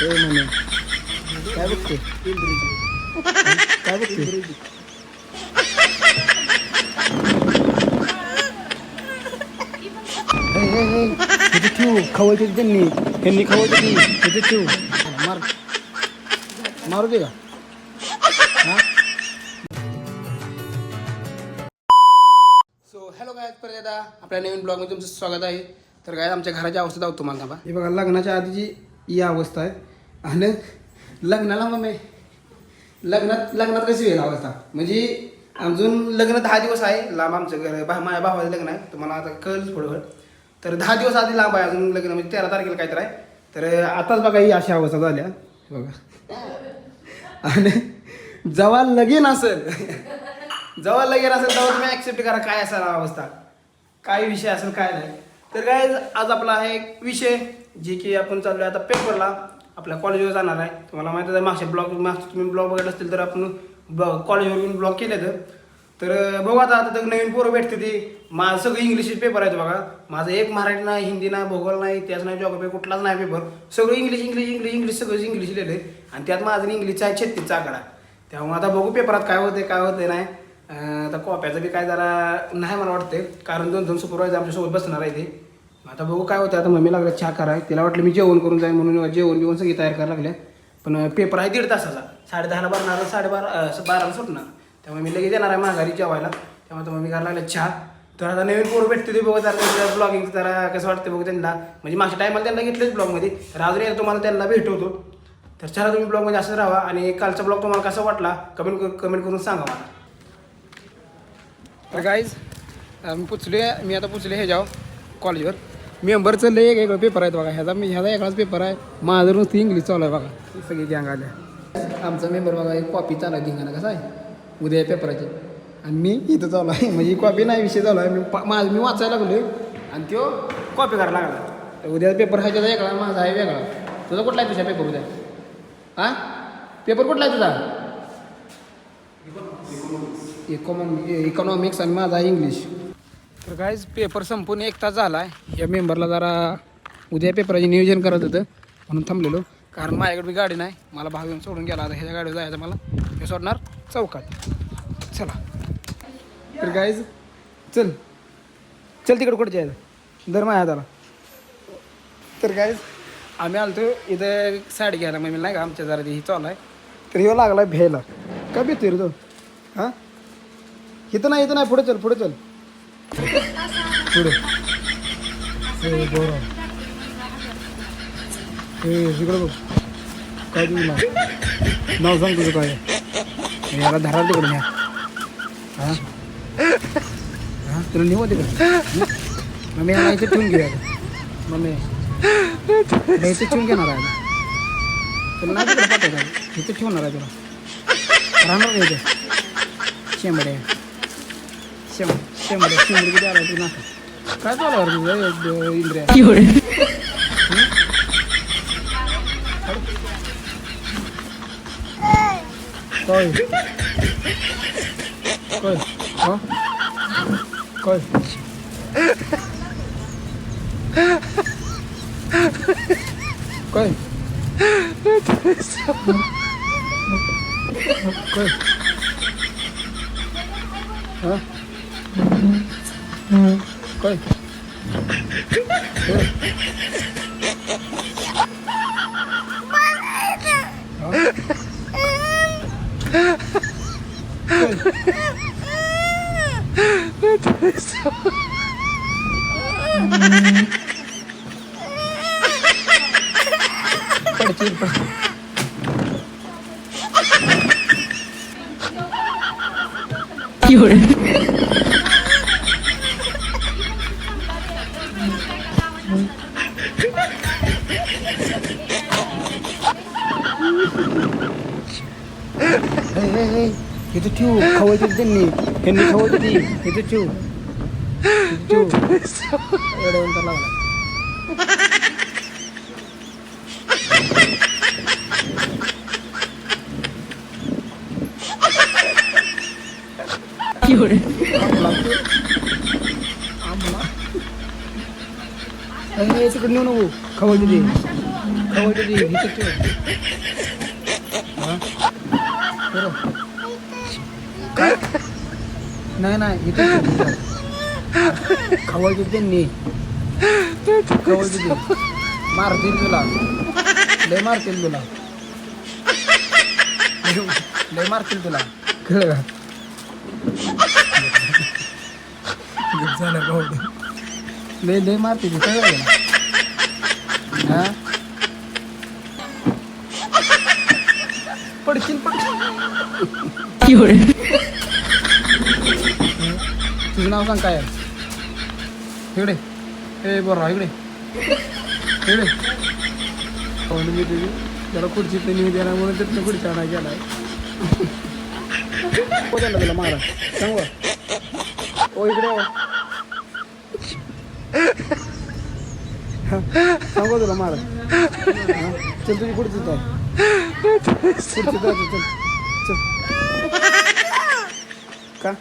म्हणे काय बघते काय बघते तिथे ठेवू खवायचे त्यांनी खवायचे तिथे ठेवू मारू दे का सो हॅलो गायज परत एकदा आपल्या नवीन ब्लॉगमध्ये तुमचं स्वागत आहे. तर काय आमच्या घराची अवस्था दाखवतो तुम्हाला थांबा. हे बघा लग्नाच्या आधीची ही अवस्था आहे आणि लग्नाला मग मी लग्नात कशी होईल अवस्था म्हणजे अजून लग्न 10 दिवस आहे लांब. आमचं घर माझ्या भावाचं लग्न आहे तुम्हाला आता कळलं थोडं. तर 10 दिवस आधी लांब आहे अजून लग्न म्हणजे 13 तारखेला काहीतरी आहे. तर आताच बघा ही अशी अवस्था झाल्या बघा. आणि जेव्हा लगीन असेल तेव्हा तुम्ही ॲक्सेप्ट करा काय असेल अवस्था काय विषय असेल काय नाही. तर काय आज आपला आहे एक विषय जे की आपण चाललो आहे आता पेपरला आपल्या कॉलेजवर जाणार आहे. तुम्हाला माहिती आहे मागच्या तुम्ही ब्लॉग बघत असतील तर आपण कॉलेजवर येऊन ब्लॉग केले तर बघू आता तर नवीन पोरं भेटते ती. माझं सगळं इंग्लिश पेपर आहेत बघा. माझं एक मराठी नाही हिंदी नाही भूगोल नाही इतिहास नाही जॉग्राफी कुठलाच नाही पेपर. सगळं इंग्लिश सगळं इंग्लिश लिहिलं आहे आणि त्यात माझं इंग्लिशचा आहे 36चा आकडा. त्यामुळे आता बघू पेपरात काय होते नाही. आता कॉप्याचं बी काय जरा नाही मला वाटते कारण 2 सुपरवायझर आमच्यासोबत बसणार आहे ते. आता बघू काय होतं. आता मम्मी लागलं चहा कराय तिला वाटलं मी जेवण करून जाईल म्हणून जेवण सगळी तयार करायला लागल्या. पण पेपर आहे 1.5 तासाचा 10:30ला भरणार 12:30 सुटणार. त्यामुळे मी लगेच येणार आहे माघारी जेवायला. त्यामुळे तर मम्मी करायला लागल्या चहा. तर आता नवीन पोरं भेटते ते बघू जरा ब्लॉगिंग जरा कसं वाटतं बघू त्यांना म्हणजे मागच्या टायमाला त्यांना घेतलेच ब्लॉगमध्ये. तर अजून एकदा तुम्हाला त्यांना भेटवतो. तर चला तुम्ही ब्लॉगमध्ये असंच राहा आणि कालचा ब्लॉग तुम्हाला कसा वाटला कमेंट करून सांगा मला. तर गाईज मी आता पुचले हे जाऊ कॉलेजवर. मेंबरचं लय एक पेपर आहेत बघा. ह्याचा एकच पेपर आहे. माझं नुसतं इंग्लिश चालू आहे बघा. सगळी गँग आल्या. आमचा मेंबर बघा एक कॉपी चालू आहे धिंगाणा कसा आहे उद्या पेपराची आणि मी इथं चालू आहे म्हणजे कॉपी नाही विषय चालू आहे. मी वाचायला लागलो आणि तो कॉपी करायला लागला. तर उद्या पेपर हा त्याचा वेगळा माझा आहे वेगळा. तुझा कुठला आहे तुझ्या पेपर उद्या हां पेपर कुठला आहे तुझा इकॉनॉमिक्स आणि माझा इंग्लिश. तर काहीच पेपर संपून 1 तास झाला आहे. या मेंबरला जरा उद्या पेपराचे नियोजन करत होतं म्हणून थांबलेलो कारण माझ्याकडे मी गाडी नाही. मला भाव येऊन सोडून गेला आता ह्याच्या गाडीवर जायचं मला. हे सोडणार चौकात. चला तर गाईज चल तिकडे कुठे जायचं दर माझ्या त्याला. तर गाईज आम्ही आलतो इथं साडी घ्यायला मग नाही का आमच्या जरा ही चालू आहे. तर ह्यो लागला भ्यायला का भेटतोय रे तो हां इथं नाही पुढे चल पुढे बरं तिकडं बघ काय तुझं नाव सांग तुझं काय याला धरा तिकडं न्या हां तुला निवड तिकडं मम्मी याला इथे ठेवून घेऊया मम्मी इथे ठेवून घेणार आहे तुला नाही तिकडं पाठवायचं इथे ठेवणार आहे तुला राहणार का इथे शेंबड्या किती आला तू नाका काय चालू तुझं इंद्रिया काय हां काय काय काय हां काय इथं ठेवू खवायचे त्यांनी खवायचे ती इथं ठेवू एवढं लागला. तिकडे नेऊ नको खवायचे ते खवळ तुझी इथं ठेव. हा? बरं. काय नाही इथं ठेव. खवळ तुझी त्यांनी खवळ तुझी मारतील तुला लय मारतील तुला लय मारतील तुला कळलं का लय लय मारतील कळलं का हा पडशील तुझं नाव सांग काय आहे इकडे ए बरं इकडे इकडे मी तुझी जरा खुर्चीत नेऊ देणार म्हणून तिथनं खुर्ची आणा गेलाय कोणाला तुला मारा सांग ओ इकडे सांगू तुला मारा चल तुझी खुर्चीत आहे खुर्चीत आहे चल चल का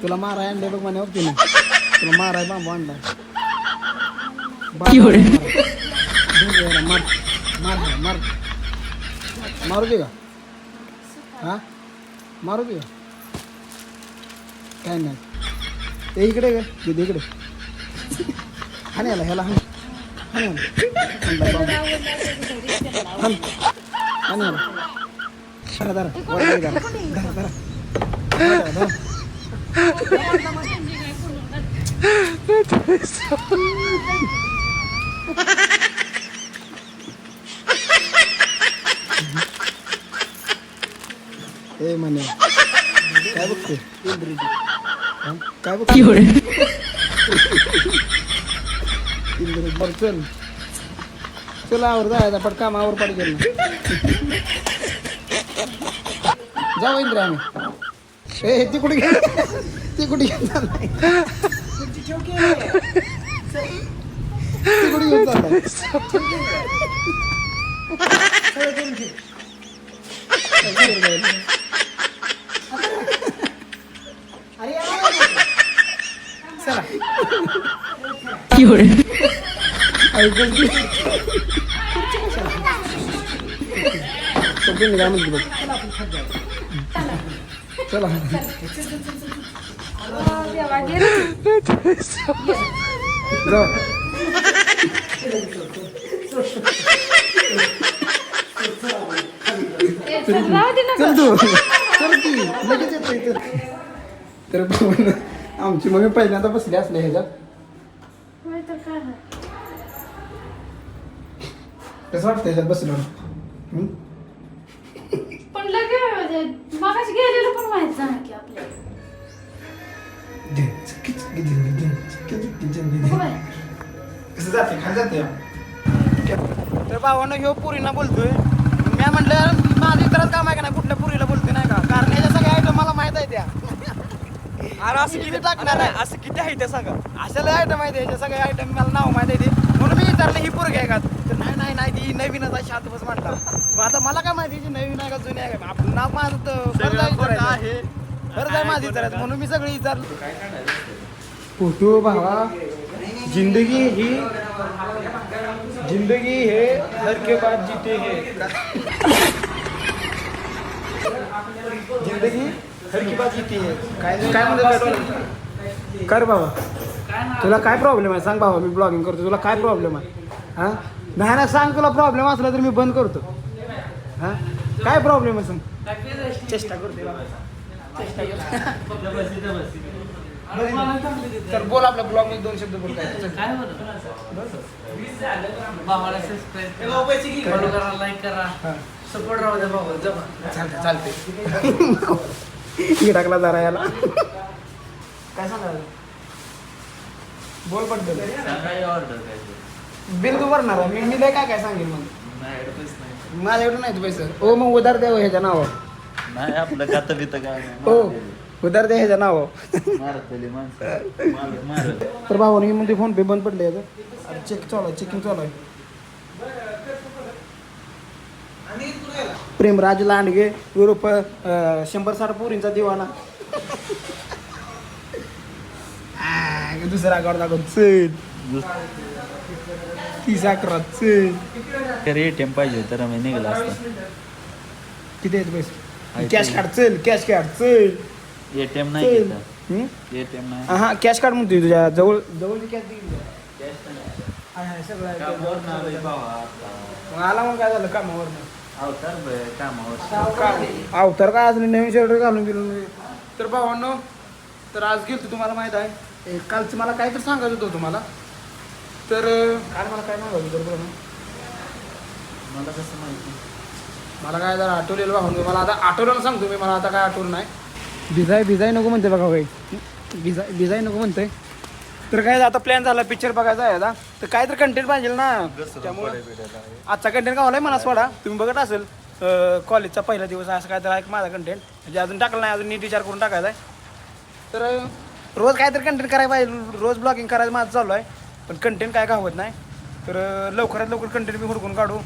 तुला माराय आणले बघ म्हणे बघ तुला माराय बांबू आणला मार मार मार मारू दे का हा मारू दे का काय नाही ते इकडे ग दीदी इकडे हानी आला ह्याला हानी हानी हानी आला धरा धरा धरा धरा धरा ए म्हणे काय बघते काय बघ चल चल आवर जायचा पट कामावर पट गेलं जाऊ इंद्र आम्ही ए ती कुठे ती कुठे घेऊन चाललाय ती कुठे घेऊन चाललाय चला चला तर आमची मम्मी पहिल्यांदा बसली असले ह्याच्यात कसं वाटतं ह्याच्यात बसलं पण लगेच मागाशी गेलेलं पण माहित नाही की आपल्याला कसं जाते खाली जाते तर भावानं ह्यो पुरीना बोलतोय मी म्हटलं माझं इतरच काम आहे का नाही कुठल्या पुरीला बोलतोय नाही का कारण याच्या सगळ्या आयटम मला माहित आहे त्या अरे असं किती टाकणार आहे असं किती आहे त्या सांगा अशाला आयटम आहे त्याच्या सगळे आयटम मला नाव माहित आहे ते म्हणून मी विचारलं ही पोरगी आहे का तर नाही नाही ती नवीनच आहे शांत बस म्हटला मग आता मला काय माहिती नवीन आहे का जुनी आहे का आपलं नाव माझं तर बरं आहे बरं आहे माझं विचारायचं म्हणून मी सगळं विचारलं फोटो भावा जिंदगी है हर के बाद जीते है जिंदगी हर की बात जीते है काय म्हणतात कर बाबा तुला काय प्रॉब्लेम आहे सांग बाबा मी ब्लॉगिंग करतो तुला काय प्रॉब्लेम आहे हां नाही ना सांग तुला प्रॉब्लेम असला तर मी बंद करतो हां काय प्रॉब्लेम आहे सांग चेष्टा करते तर बोल आपल्या ब्लॉग मध्ये 2 शब्द बोल काय भावाला सबस्क्राईब फॉलो करा लाईक करा सपोर्ट राहू द्या भावा चालते टाकला जरा याला काय सांगायला बोल पडतं बिल तू भरणार आहे मी लय काय सांगेल मग माझ्याकडे नाही पैसे हो मग उधार द्यावं ह्याच्या नावावर नाही आपलं खातं बितं काय हो उधार द्या ह्याच्या नावावर तर भावाने म्हणजे फोन पे बंद पडले याचं चेक चालू आहे चेकिंग चालू आहे प्रेमराज लांडगे उर्फ 100-60 पोरींचा दिवाना दुसरा अकाउंट दाखवून 30-11 चल. तर एटीएम पाहिजे तर आम्ही निघाला असता. किती आहेत पैसे आहे कॅश ते. काढ चल कॅश काढ चल एटीएम नाही चल. घेता. हम्म? एटीएम नाही. हा कॅश काढ म्हणतोय तुझ्या जवळची कॅश सगळं आहे. कामावरनं आलोय भावा आता. मग आला मग काय झालं कामावर अवतार बे, कामावर. अवतार काय अजून नवीन शर्ट घालून गेलो नाही. तर भावांनो तर आज गेलो तुम्हाला माहित आहे कालचं मला काय तर सांगायचं होतं तुम्हाला तर काल मला काय सांगायचं होतं बरं मला कसं माहिती. मला काय जरा आठवलेलं भावांनो मला आता आठवलं सांगतो मी मला आता काय आठवलं नाही भिजाय नको म्हणते बघा भाई भिजाय नको म्हणते तर काय आता प्लॅन झाला पिक्चर बघायचा आहे आता तर काय तर कंटेंट पाहिजे ना त्यामुळे आजचा कंटेंट गावलाय मला सोडा तुम्ही बघत असेल कॉलेजचा पहिला दिवस असं काय तर आहे माझा कंटेंट म्हणजे अजून टाकलं नाही अजून नीट विचार करून टाकायचा आहे तर रोज काय तर कंटेंट करायला पाहिजे रोज ब्लॉगिंग करायचं माझं चालू आहे पण कंटेंट काय गावत नाही तर लवकरात लवकर कंटेंट मी हुडकून काढू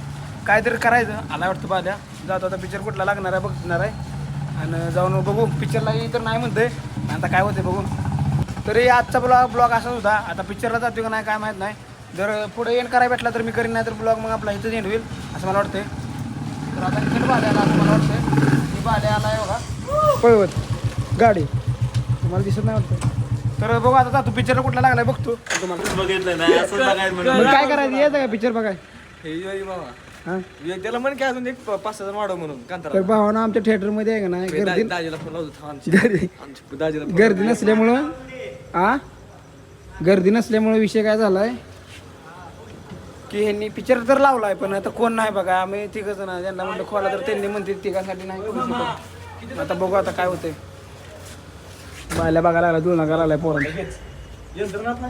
काय तरी करायचं आला वाटतं पाहिल्या जातो आता पिक्चर कुठला लागणार आहे बघणार आहे आणि जाऊन बघू पिक्चरलाही तर नाही म्हणते आता काय होते बघू तरी आजचा ब्लॉग असाच होता आता पिक्चरला जातो का नाही काय माहीत नाही जर पुढे एंड करायला भेटला तर मी करीन नाही तर ब्लॉग मग आपला इथंच एंड होईल असं मला वाटते तर आता इकडे भाड्या आला असं मला वाटतं की भाड्या आला आहे बघा पळवत गाडी तुम्हाला दिसत नाही वाटतं तर बघू आता जातो पिक्चरला कुठला लागलाय बघतो तुम्हाला बघितलं नाही असं बघायचं म्हणून. मग काय करायचं यायचं का पिक्चर बघाय हां त्याला म्हण की अजून एक 5,000 वाढव म्हणून तर भावानं आमच्या थिएटरमध्ये आहे का नाही गर्दी दाजीला फोन लावतो गर्दी गर्दी नसल्यामुळं गर्दी नसल्यामुळे विषय काय झालाय की ह्यांनी पिक्चर तर लावलाय पण आता कोण नाही बघा आम्ही तिघच ना ज्यांना म्हटलं खोला तर त्यांनी म्हणते तिघासाठी नाही करू शकत. आता बघू आता काय होतंय बायला बघायला लागला जुळणा करायला लागलाय पोरांना